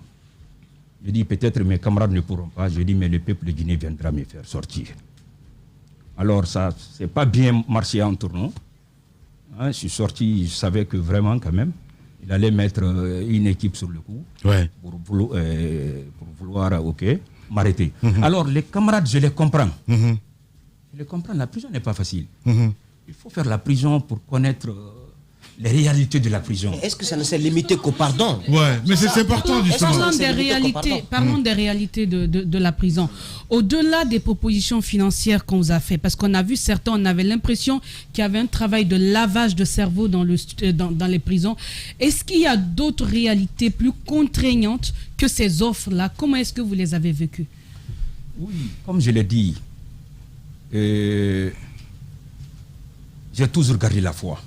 Je dis peut-être mes camarades ne pourront pas. Je dis mais le peuple de Guinée viendra me faire sortir. Alors ça, c'est pas bien marché entre nous. Je suis sorti, je savais que vraiment quand même, il allait mettre une équipe sur le coup pour vouloir m'arrêter. Alors les camarades, je les comprends. Je les comprends, la prison n'est pas facile. Il faut faire la prison pour connaître les réalités de la prison. Est-ce que ça ne s'est limité qu'au pardon? Mais c'est important justement. Parlons des réalités de la prison. Au-delà des propositions financières qu'on vous a fait, parce qu'on a vu certains, on avait l'impression qu'il y avait un travail de lavage de cerveau dans les prisons. Est-ce qu'il y a d'autres réalités plus contraignantes que ces offres-là? Comment est-ce que vous les avez vécues? Oui, comme je l'ai dit, j'ai toujours gardé la foi.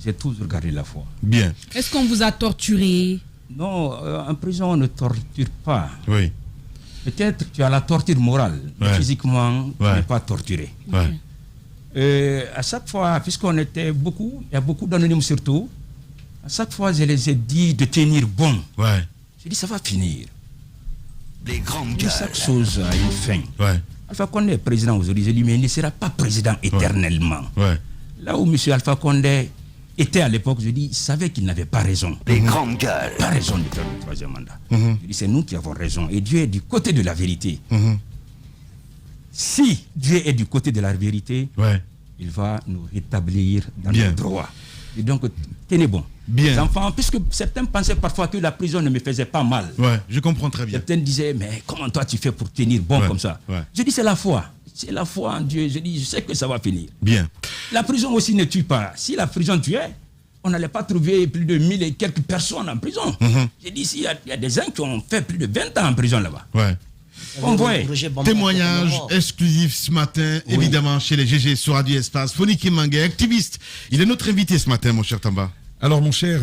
J'ai toujours gardé la foi. Bien. Est-ce qu'on vous a torturé? Non, en prison, on ne torture pas. Oui. peut-être tu as la torture morale. Physiquement, tu n'es pas torturé. À chaque fois, puisqu'on était beaucoup, il y a beaucoup d'anonymes surtout, à chaque fois, je les ai dit de tenir bon. J'ai dit, ça va finir. Les grandes gueules. Chaque chose a une fin. Alpha Condé est président aujourd'hui, je dis, mais il ne sera pas président éternellement. Là où M. Alpha Condé était à l'époque, je dis, il savait qu'il n'avait pas raison. Les grandes gueules. Pas raison de faire le troisième mandat. Je dis, c'est nous qui avons raison. Et Dieu est du côté de la vérité. Si Dieu est du côté de la vérité, il va nous rétablir dans le droit. Et donc, tenez bon. Les enfants, puisque certains pensaient parfois que la prison ne me faisait pas mal. Je comprends très bien. Certains disaient, mais comment toi tu fais pour tenir bon comme ça? Je dis, c'est la foi. C'est la foi en Dieu. Je dis, je sais que ça va finir. La prison aussi ne tue pas. Si la prison tuait, on n'allait pas trouver plus de 1000 et quelques personnes en prison. J'ai dit, il y a des gens qui ont fait plus de 20 ans en prison là-bas. Témoignage exclusif ce matin, évidemment, chez les GG sur Radio Espace. Fonike Mengué, activiste. Il est notre invité ce matin, mon cher Tamba. Alors, mon cher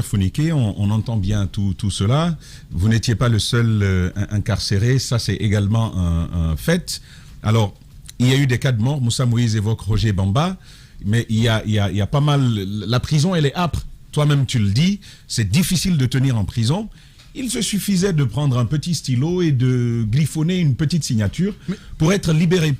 Fonike, on entend bien tout cela. Vous n'étiez pas le seul incarcéré. Ça, c'est également un fait. Alors, il y a eu des cas de mort. Moussa Moïse évoque Roger Bamba. Mais il y a pas mal... La prison, elle est âpre. Toi-même, tu le dis. C'est difficile de tenir en prison. Il se suffisait de prendre un petit stylo et de griffonner une petite signature pour être libéré.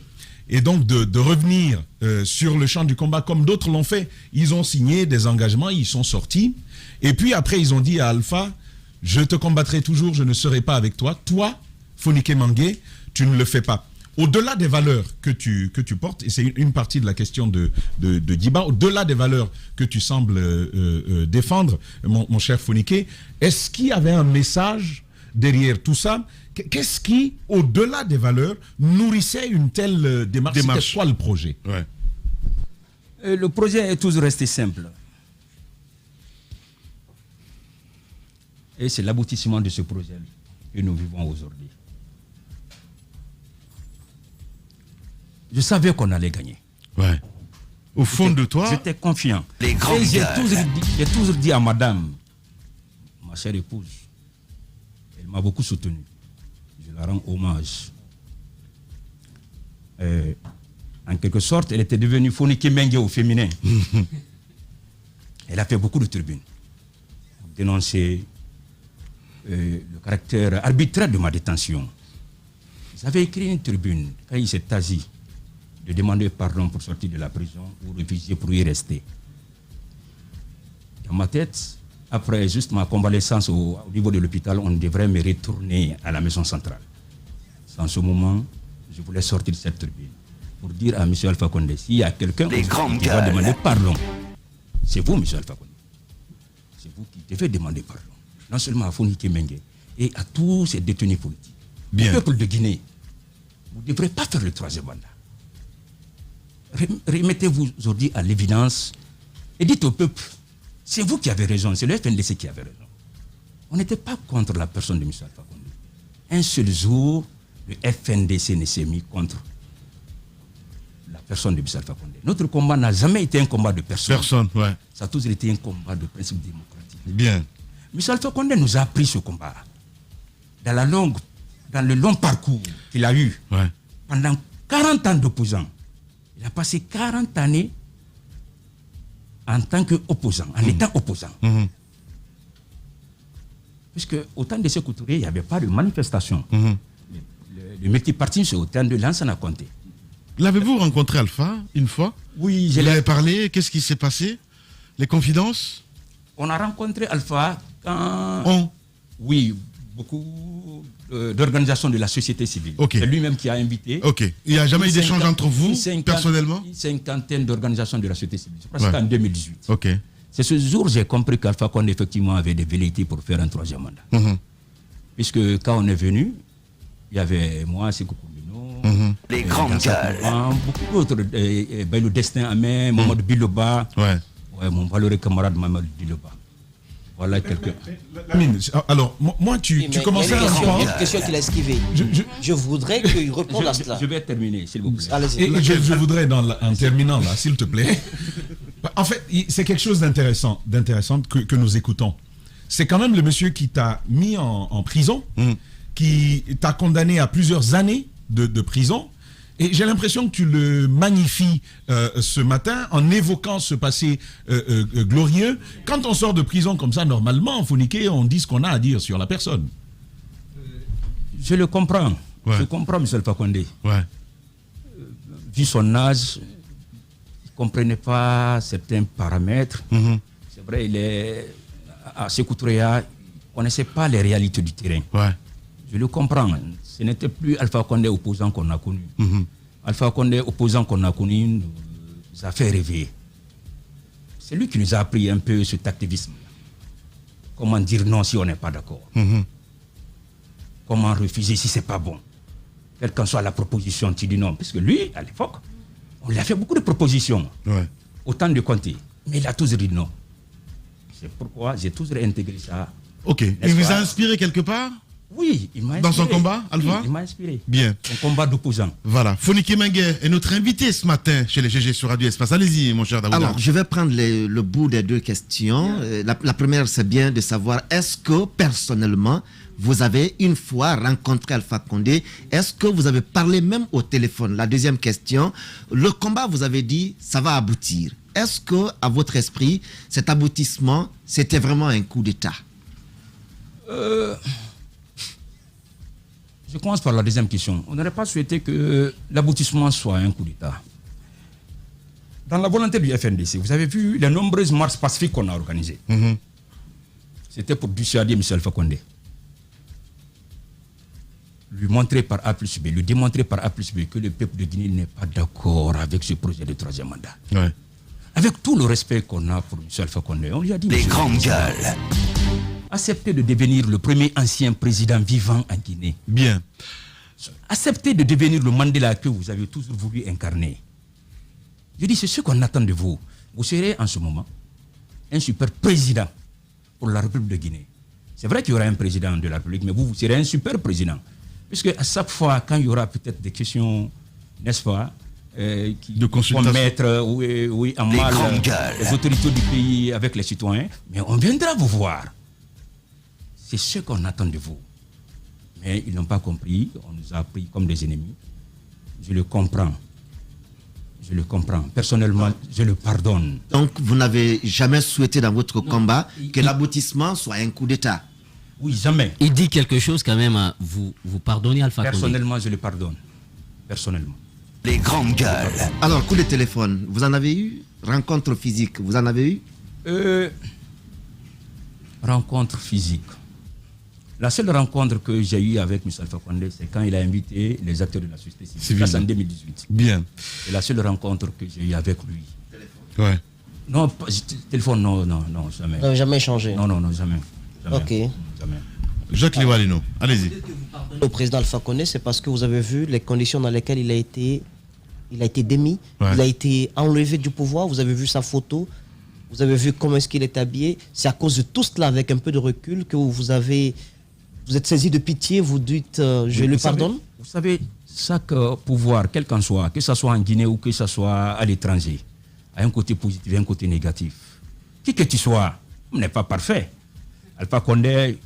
Et donc de revenir sur le champ du combat comme d'autres l'ont fait. Ils ont signé des engagements, ils sont sortis. Et puis après, ils ont dit à Alpha, je te combattrai toujours, je ne serai pas avec toi. Toi, Fonike Mengué, tu ne le fais pas. Au-delà des valeurs que tu portes, et c'est une partie de la question de Diba, au-delà des valeurs que tu sembles défendre, mon cher Fonike, est-ce qu'il y avait un message derrière tout ça? Qu'est-ce qui, au-delà des valeurs, nourrissait une telle démarche? C'était quoi le projet? Le projet est toujours resté simple. Et c'est l'aboutissement de ce projet que nous vivons aujourd'hui. Je savais qu'on allait gagner. Au fond de toi, j'étais confiant. Les grandes et j'ai toujours dit à madame, ma chère épouse, elle m'a beaucoup soutenu. Je la rends hommage. En quelque sorte, elle était devenue Fonike Mengué au féminin. Elle a fait beaucoup de tribunes pour dénoncer le caractère arbitraire de ma détention. J'avais écrit une tribune quand il s'est agi de demander pardon pour sortir de la prison ou refuser pour y rester. Dans ma tête, après juste ma convalescence au niveau de l'hôpital, on devrait me retourner à la maison centrale. En ce moment, je voulais sortir de cette tribune pour dire à M. Alpha Condé, s'il y a quelqu'un qui va demander pardon, c'est vous, M. Alpha Condé. C'est vous qui devez demander pardon. Non seulement à Fonike Mengué et à tous ces détenus politiques. Le peuple de Guinée, vous ne devrez pas faire le troisième mandat. Remettez-vous aujourd'hui à l'évidence et dites au peuple, c'est vous qui avez raison, c'est le FNDC qui avait raison. On n'était pas contre la personne de M. Alpha Condé. Un seul jour, le FNDC ne s'est mis contre la personne de M. Alpha Condé. Notre combat n'a jamais été un combat de personne. Ça a toujours été un combat de principe démocratique. M. Alpha Condé nous a appris ce combat. Dans le long parcours qu'il a eu, pendant 40 ans d'opposant, il a passé 40 années en tant qu'opposant, en étant opposant. Puisque au temps de Sékou Touré, il n'y avait pas de manifestation. Le multipartisme, c'est au temps de Lansana Conté. L'avez-vous rencontré, Alpha, une fois? Oui, je l'avais parlé. Qu'est-ce qui s'est passé? Les confidences? On a rencontré Alpha quand... Oui, beaucoup d'organisations de la société civile. C'est lui-même qui a invité. Il n'y a jamais eu d'échange entre vous, personnellement? Une cinquantaine d'organisations de la société civile. Je crois que c'était en 2018. C'est ce jour que j'ai compris qu'Alpha Condé, effectivement, avait des velléités pour faire un troisième mandat. Puisque quand on est venu, il y avait moi, Sékou Koumino, les grandes gueules, beaucoup d'autres, le Destin Amé, Mamadou Biloba, mon valeureux camarade Mamadou Biloba. Voilà quelqu'un. Alors, moi, tu commençais à répondre. Il y a une question qu'il a esquivée. Je voudrais qu'il réponde à cela. Je vais terminer, s'il vous plaît. Et je voudrais, en terminant là, s'il te plaît. En fait, c'est quelque chose d'intéressant que nous écoutons. C'est quand même le monsieur qui t'a mis en prison, qui t'a condamné à plusieurs années de prison. Et j'ai l'impression que tu le magnifies ce matin en évoquant ce passé glorieux. Quand on sort de prison comme ça, normalement, Founiké, on dit ce qu'on a à dire sur la personne. Je le comprends. Ouais. Je comprends M. Alpha Condé. Ouais. Vu son âge, il ne comprenait pas certains paramètres. C'est vrai, il est à Sékou Touré, il ne connaissait pas les réalités du terrain. Ouais. Je le comprends. Ce n'était plus Alpha Condé opposant qu'on a connu. Alpha Condé opposant qu'on a connu nous a fait rêver. C'est lui qui nous a appris un peu cet activisme. Comment dire non si on n'est pas d'accord. Comment refuser si ce n'est pas bon. Quelle qu'en soit la proposition, tu dis non. Parce que lui, à l'époque, on lui a fait beaucoup de propositions. Ouais. Autant de Conté. Mais il a toujours dit non. C'est pourquoi j'ai toujours intégré ça. Ok. Il vous a inspiré quelque part? Oui, il m'a inspiré. Dans son combat, Alpha? Oui, il m'a inspiré. Bien. Son combat d'opposant. Voilà. Founiké Menguer est notre invité ce matin chez les GG sur Radio Espace. Allez-y, mon cher Daouda. Alors, je vais prendre le bout des deux questions. La première, c'est bien de savoir, est-ce que, personnellement, vous avez une fois rencontré Alpha Condé? Est-ce que vous avez parlé même au téléphone? La deuxième question, le combat, vous avez dit, ça va aboutir. Est-ce que, à votre esprit, cet aboutissement, c'était vraiment un coup d'État? Je commence par la deuxième question. On n'aurait pas souhaité que l'aboutissement soit un coup d'État. Dans la volonté du FNDC, vous avez vu les nombreuses marches pacifiques qu'on a organisées. C'était pour dissuader M. Alpha Condé. Lui montrer par A plus B, lui démontrer par A plus B que le peuple de Guinée n'est pas d'accord avec ce projet de troisième mandat. Ouais. Avec tout le respect qu'on a pour M. Alpha Condé, on lui a dit... Les grandes gueules. Acceptez de devenir le premier ancien président vivant en Guinée. Bien. Acceptez de devenir le Mandela que vous avez toujours voulu incarner. Je dis, c'est ce qu'on attend de vous. Vous serez en ce moment un super président pour la République de Guinée. C'est vrai qu'il y aura un président de la République, mais vous serez un super président. Puisque à chaque fois, quand il y aura peut-être des questions, n'est-ce pas, qui vont mettre en mal les autorités du pays avec les citoyens, mais on viendra vous voir. C'est ce qu'on attend de vous. Mais ils n'ont pas compris, on nous a pris comme des ennemis. Je le comprends. Je le comprends. Personnellement, je le pardonne. Donc, vous n'avez jamais souhaité dans votre combat que l'aboutissement soit un coup d'État? Oui, jamais. Il dit quelque chose quand même, vous pardonnez Alpha Condé? Personnellement, je le pardonne. Personnellement. Les grandes gueules. Alors, coup de téléphone, vous en avez eu? Rencontre physique, vous en avez eu? Rencontre physique. La seule rencontre que j'ai eue avec M. Alpha Condé, c'est quand il a invité les acteurs de la société civile. C'est en 2018. Bien. C'est la seule rencontre que j'ai eue avec lui. Téléphone? Ouais. Non, téléphone, non, jamais. Non, jamais échangé? Non, jamais. Ok. Jamais. Jacques Liwalino, allez-y. Le président Alpha Condé, c'est parce que vous avez vu les conditions dans lesquelles il a été démis, ouais. Il a été enlevé du pouvoir, vous avez vu sa photo, vous avez vu comment est-ce qu'il est habillé. C'est à cause de tout cela, avec un peu de recul, que vous êtes saisi de pitié, vous dites je lui pardonne. Vous savez, chaque pouvoir, quel qu'en soit, que ce soit en Guinée ou que ce soit à l'étranger, a un côté positif et un côté négatif. Qui que tu sois, on n'est pas parfait. Alpha Condé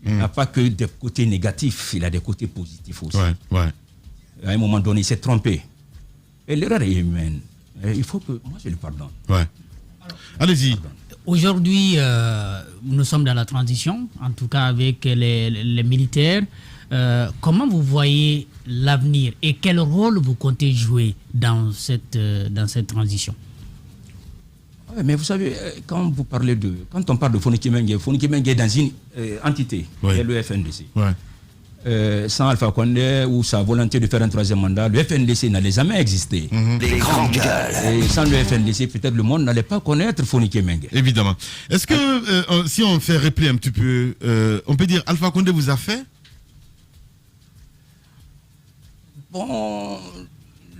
n'a pas que des côtés négatifs, il a des côtés positifs aussi. Ouais. À un moment donné, il s'est trompé. Et l'erreur est humaine. Et il faut que moi je le pardonne. Ouais. Allez-y. Aujourd'hui, nous sommes dans la transition, en tout cas avec les militaires. Comment vous voyez l'avenir et quel rôle vous comptez jouer dans cette transition? Ouais, mais vous savez, quand on parle de Founiké Menguer est dans une entité, qui est le FNDC. Ouais. Sans Alpha Condé ou sa volonté de faire un troisième mandat, le FNDC n'allait jamais exister. Les grandes gueules. Et sans le FNDC, peut-être le monde n'allait pas connaître Founiké Menguer. Évidemment. Est-ce que, si on fait rappeler un petit peu, on peut dire Alpha Condé vous a fait? Bon,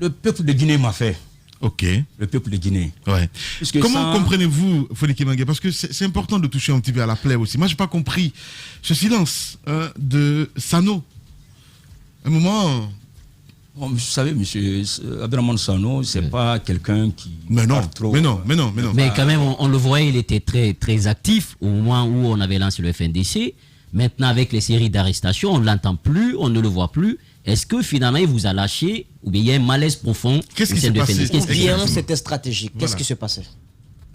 le peuple de Guinée m'a fait. Ok. Le peuple de Guinée. Ouais. Comment comprenez-vous, Founiké Menguer? Parce que c'est important de toucher un petit peu à la plaie aussi. Moi, je n'ai pas compris ce silence de Sano. Un moment... Bon, vous savez, M. Abdraman Sano, ce n'est pas quelqu'un qui... Mais non. Mais quand même, on le voyait, il était très, très actif au moment où on avait lancé le FNDC. Maintenant, avec les séries d'arrestations, on ne l'entend plus, on ne le voit plus. Est-ce que finalement, il vous a lâché ou bien il y a un malaise profond? Qu'est-ce qui s'est passé? Ou bien c'était stratégique? Qu'est-ce qui s'est passé?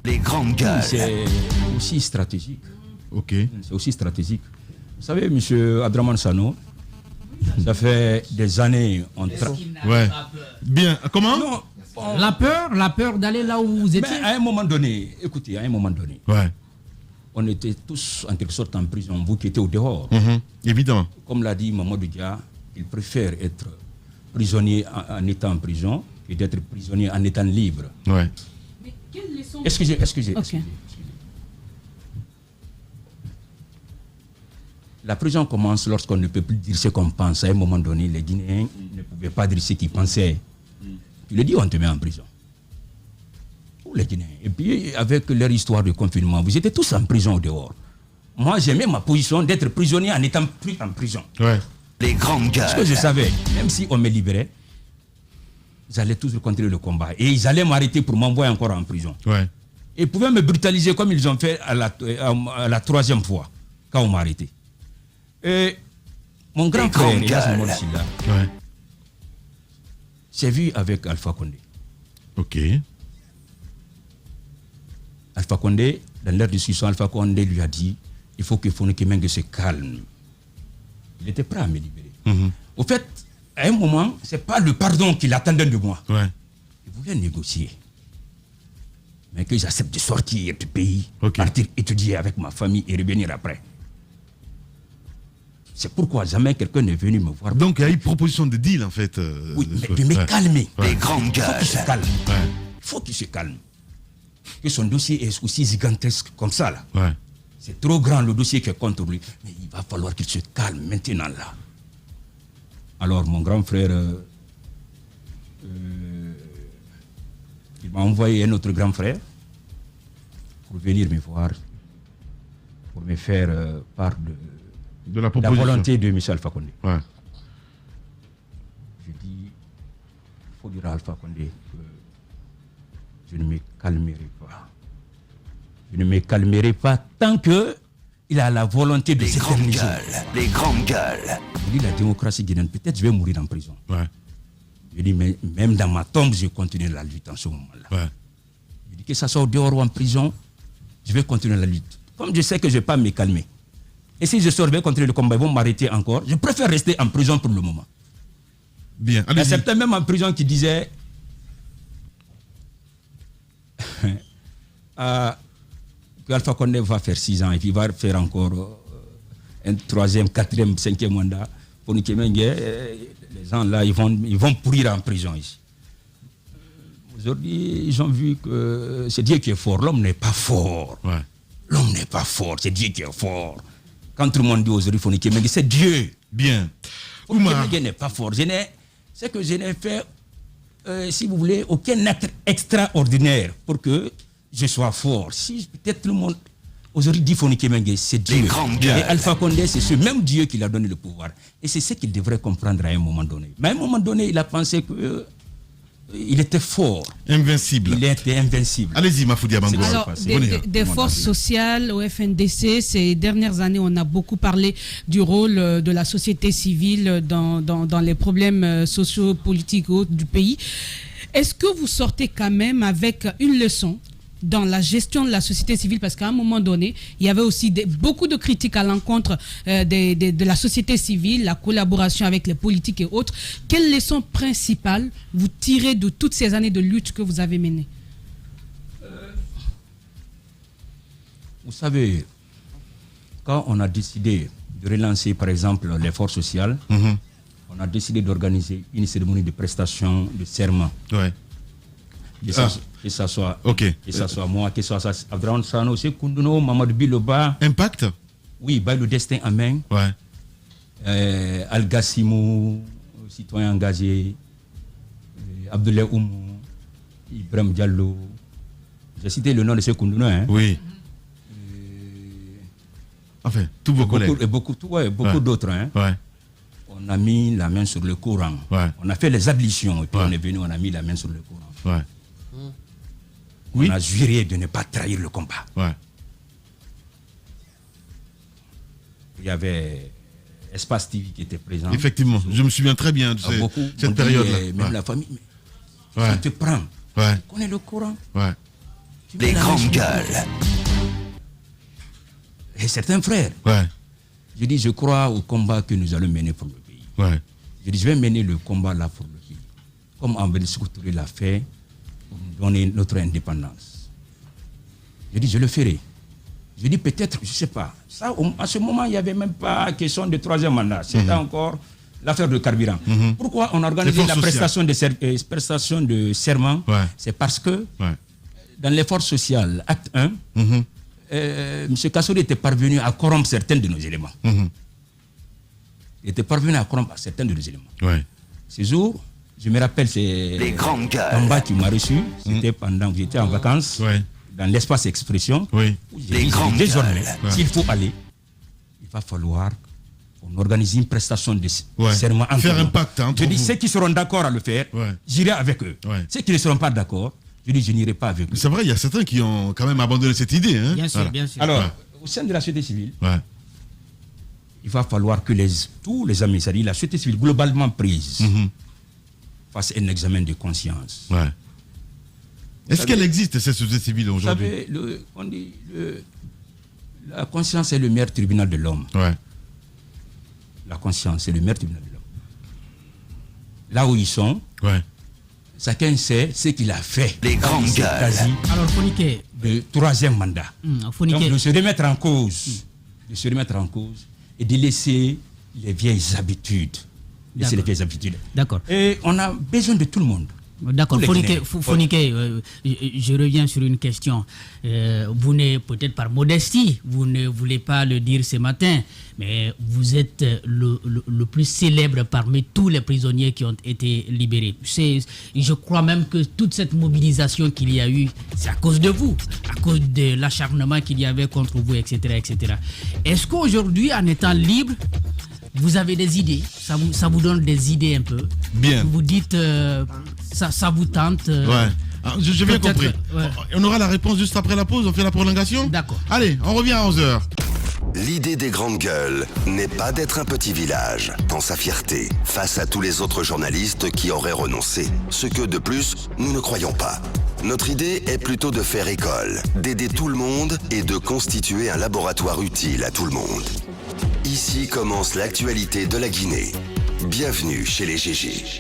Les grandes gueules. C'est aussi stratégique. Ok. C'est aussi stratégique. Vous savez, M. Abdraman Sano, ça fait des années... Ouais. Bien. Comment? Non. La peur d'aller là où vous étiez. Mais à un moment donné, écoutez, à un moment donné, on était tous en quelque sorte en prison, vous qui étiez au dehors. Évidemment. Comme l'a dit Mamadou Dia, il préfère être prisonnier en étant en prison que d'être prisonnier en étant libre. Ouais. Mais quelles leçons... Excusez. La prison commence lorsqu'on ne peut plus dire ce qu'on pense. À un moment donné, les Guinéens ne pouvaient pas dire ce qu'ils pensaient. Tu le dis, on te met en prison. Pour les Guinéens. Et puis, avec leur histoire de confinement, vous étiez tous en prison au dehors. Moi, j'aimais ma position d'être prisonnier en étant plus en prison. Ouais. Les grandes gueules. Parce que je savais, même si on me libérait, ils allaient toujours continuer le combat. Et ils allaient m'arrêter pour m'envoyer encore en prison. Ouais. Et ils pouvaient me brutaliser comme ils ont fait à la troisième fois, quand on m'a arrêté. Et mon grand frère, s'est vu avec Alpha Condé. Ok. Alpha Condé, dans leur discussion, Alpha Condé lui a dit il faut que Founiké Mengue se calme. Il était prêt à me libérer. Au fait, à un moment, ce n'est pas le pardon qu'il attendait de moi. Ouais. Il voulait négocier. Mais que j'accepte de sortir du pays, Ok. partir étudier avec ma famille et revenir après. C'est pourquoi jamais quelqu'un n'est venu me voir. Donc il y a eu proposition de deal en fait. Oui, mais de me calmer. Les grandes Il faut gueules. qu'il se calme. Ouais. Il faut qu'il se calme. Que son dossier est aussi gigantesque comme ça là. Ouais. C'est trop grand le dossier qui est contre lui. Mais il va falloir qu'il se calme maintenant là. Alors mon grand frère, il m'a envoyé un autre grand frère pour venir me voir, pour me faire part de la proposition. volonté de M. Alpha Condé. Ouais. Je dis, il faut dire à Alpha Condé que je ne me calmerai pas. Je ne me calmerai pas tant qu'il a la volonté de s'éterniser. Les grandes gueules. Je dis, la démocratie guinéenne, peut-être je vais mourir en prison. Ouais. Je dis, mais même dans ma tombe, je continue la lutte en ce moment-là. Ouais. Je dis que ça soit au dehors ou en prison, je vais continuer la lutte. Comme je sais que je ne vais pas me calmer. Et si je sors, je vais continuer le combat, ils vont m'arrêter encore. Je préfère rester en prison pour le moment. Bien. Il y a certains même en prison qui disaient que Alpha Condé va faire 6 ans et puis il va faire encore un 3e, 4e, 5e mandat. Pour Founiké Mengue, les gens là, ils vont pourrir en prison ici. Aujourd'hui, ils ont vu que c'est Dieu qui est fort. L'homme n'est pas fort. Ouais. L'homme n'est pas fort, c'est Dieu qui est fort. Quand tout le monde dit aujourd'hui Founiké Mengue, c'est Dieu. Bien. Founiké Mengue n'est pas fort. C'est que je n'ai fait, si vous voulez, aucun acte extraordinaire pour que je sois fort. Si peut-être tout le monde aujourd'hui dit Founiké Mengue, c'est Dieu. Et Alpha Condé, c'est ce même Dieu qui lui a donné le pouvoir. Et c'est ce qu'il devrait comprendre à un moment donné. Mais à un moment donné, il a pensé que il était fort. Invincible. Il était invincible. Allez-y, Mafoudi Abango. Alors, des forces sociales au FNDC, ces dernières années, on a beaucoup parlé du rôle de la société civile dans les problèmes sociopolitiques du pays. Est-ce que vous sortez quand même avec une leçon dans la gestion de la société civile, parce qu'à un moment donné, il y avait aussi beaucoup de critiques à l'encontre de la société civile, la collaboration avec les politiques et autres. Quelle leçon principale vous tirez de toutes ces années de lutte que vous avez menées? Vous savez, quand on a décidé de relancer, par exemple, les forces sociales, on a décidé d'organiser une cérémonie de prestation de serment. Ouais. Que ça soit moi, que ça soit Abdraman Sano, Koundouno, Mamadou Biloba. Impact? Oui, Bail le destin en main. Ouais. Al Gassimou, citoyen engagé, Abdoulaye Oumou, Ibrahim Diallo. J'ai cité le nom de ce Koundouno. Hein. Oui. Enfin, tous vos collègues. Et beaucoup d'autres. Hein. Ouais. On a mis la main sur le Coran. Ouais. On a fait les ablutions et puis on est venu, on a mis la main sur le Coran. Ouais. On a juré de ne pas trahir le combat. Ouais. Il y avait Espace TV qui était présent. Effectivement, je me souviens très bien de cette période-là. Même la famille, tu te prends. Tu connais le Coran. Les grandes gueules. Et certains frères. Je dis, je crois au combat que nous allons mener pour le pays. Je dis, je vais mener le combat là pour le pays. Comme Sékou Touré l'a fait pour nous donner notre indépendance. Je dis, je le ferai. Je dis, peut-être, je ne sais pas. Ça, à ce moment, il n'y avait même pas question de 3e mandat. C'était encore l'affaire de carburant. Pourquoi on a organisé la prestation de serment? C'est parce que dans l'effort social, acte 1, M. Kassory était parvenu à corrompre certains de nos éléments. Il était parvenu à corrompre certains de nos éléments. Ce jour, je me rappelle, c'est Kamba qui m'a reçu. C'était pendant que j'étais en vacances, dans l'espace expression. Désormais, s'il faut aller, il va falloir qu'on organise une prestation de serment. Faire un pacte. Je dis, ceux qui seront d'accord à le faire, j'irai avec eux. Ceux qui ne seront pas d'accord, je dis, je n'irai pas avec eux. C'est vrai, il y a certains qui ont quand même abandonné cette idée. Hein. Bien sûr, bien sûr. Alors, au sein de la société civile, il va falloir que tous les amis, c'est-à-dire la société civile globalement prise, fasse un examen de conscience. Est-ce qu'elle existe, cette société civile aujourd'hui? Vous savez, on dit la conscience est le meilleur tribunal de l'homme. La conscience est le meilleur tribunal de l'homme. Là où ils sont, chacun sait ce qu'il a fait. Les grandes gueules. Alors, Fonike, le 3e mandat. Donc, de se remettre en cause. Et de laisser les vieilles habitudes. D'accord. Et on a besoin de tout le monde. D'accord. Fonike, je reviens sur une question. Vous n'êtes peut-être par modestie, vous ne voulez pas le dire ce matin, mais vous êtes le plus célèbre parmi tous les prisonniers qui ont été libérés. Je crois même que toute cette mobilisation qu'il y a eu, c'est à cause de vous, à cause de l'acharnement qu'il y avait contre vous, etc., etc. Est-ce qu'aujourd'hui, en étant libre, vous avez des idées, ça vous donne des idées un peu. Bien. Vous dites, ça vous tente. J'ai bien compris. On aura la réponse juste après la pause, on fait la prolongation. D'accord. Allez, on revient à 11h. L'idée des grandes gueules n'est pas d'être un petit village dans sa fierté, face à tous les autres journalistes qui auraient renoncé. Ce que, de plus, nous ne croyons pas. Notre idée est plutôt de faire école, d'aider tout le monde et de constituer un laboratoire utile à tout le monde. Ici commence l'actualité de la Guinée. Bienvenue chez les GG.